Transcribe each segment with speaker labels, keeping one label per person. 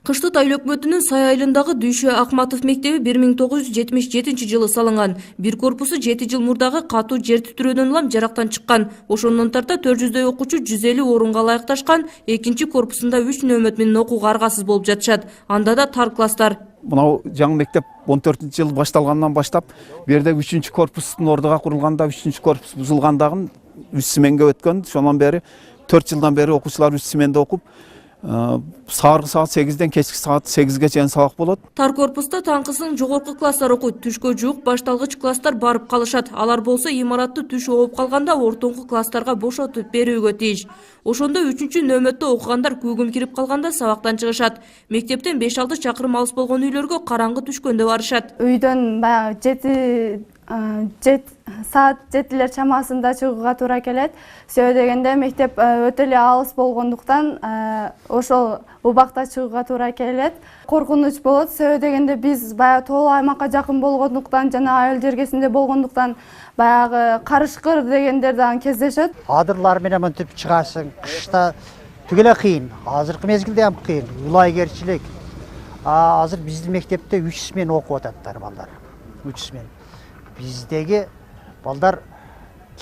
Speaker 1: Кыштык Айыл өкмөтүнүн Сай айылындагы Дүйшө Акматов мектеби 1977 жылы салынган. Бир корпусу 7 жыл мурдагы катуу жер титирөөдөн улам жарактан чыккан. Ошондон тарта 400дөй окуучу 150 орунга ылайыкташкан. Экинчи корпусунда 3 нөөмөт менен окууга аргасыз болуп жатышат. Анда да тар класстар.
Speaker 2: Мынау жаңы мектеп 14-жыл башталгандан баштап, берде 3-чү корпустун ордуга курулганда 3-чү корпус бузулгандагын 3 сменге өткөн. Шондан бери 4 жылдан бери окуучулар 3 сменде окуп, сааргы саат 8-ден кечки саат 8-ге чейин сабак болот.
Speaker 1: Тар корпуста таңкысың жогорку класстар окуйт. Түшкө жуук башталгыч класстар барып калышат. Алар болсо имаратты түш ооп калганда ортоңку класстарга бошотуп берүүгө тийиш. Ошондо 3-чү нөөмөттө окугандар күгүм кирип калганда сабактан чыгышат. Мектептен 5-6 чакырым алыс болгон үйлөргө караңгы түшкөндө барышат.
Speaker 3: Үйдөн баягы саат 7-лер чамасында чыгууга туура келет. Себеби дегенде мектеп өтө эле алыс болгондуктан ошол убакта чыгууга туура келет. Коркунуч болот. Себеби дегенде биз баягы тоолуу аймакка жакын болгондуктан жана айыл жергесинде болгондуктан баягы карышкыр дегендер дагы кездешет.
Speaker 4: Адырлар менен мынтип чыгасың. Кышта түгеле кыйын. Азыркы мезгилде ham кыйын. Улагерчилик. Азыр биздин мектепте 3 смен окуп ататтар балдар. 3 смен. Биздеги балдар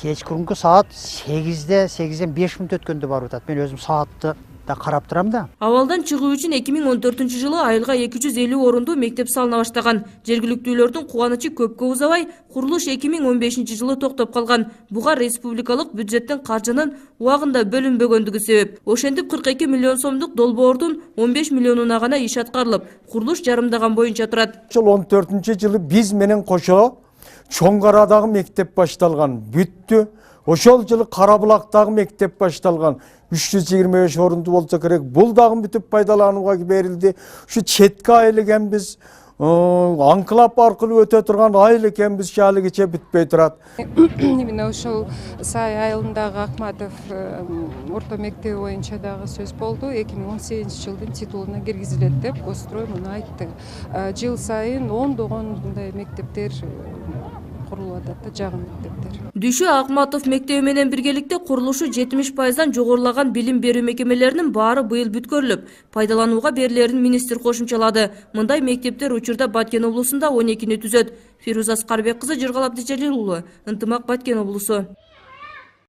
Speaker 4: кечкүрүнкү саат 8-де 8ден 5 мүнөт өткөндө барып атат. Мен өзүм саатты да карап турам да.
Speaker 1: Абалдан чыгуу үчүн 2014-жылы айылга 250 орундуу мектеп салына баштаган. Жергиликтүүлөрдүн кубанычы көпкө узабай, курулуш 2015-жылы токтоп калган. Буга республикалык бюджеттен каржынын убагында бөлүнбөгөндүгү себеп. Ошентип 42 миллион сомдук долбоордун 15 миллионуна гана иш аткарылып, курулуш жарымдаган боюнча турат.
Speaker 5: 14-жылы биз менен кошо Чоңгарадагы мектеп башталган, бүттү. Ошол жылы Карабулактагы мектеп башталган. 325 орунду болсо керек. Бул дагы бүтүп пайдаланууга берилди. Ушу четке айыл экенбиз, анклап аркылуу өтө турган айыл экенбиз, шалы кече бүтпөй турат.
Speaker 6: Именно ошол Сай айылындагы Акматов орто мектеби боюнча дагы сөз болду. 2018-жылдын титулуна киргизилет деп Госстрой муну айтты. Жыл сайын 10 мындай мектептер курулуп атат да, жагын мектептер.
Speaker 1: Дүйшө Акматов мектеби менен биргеликте курулушу 70%дан жогорулаган билим берүү мекемелеринин баары быйыл бүткөрүлүп, пайдаланууга берилерин министр кошумчалады. Мындай мектептер учурда Баткен облусунда 12-ни түзөт. Фируза Аскарбек кызы, Жыргалап Дижалил уулу, Ынтымак, Баткен облусу.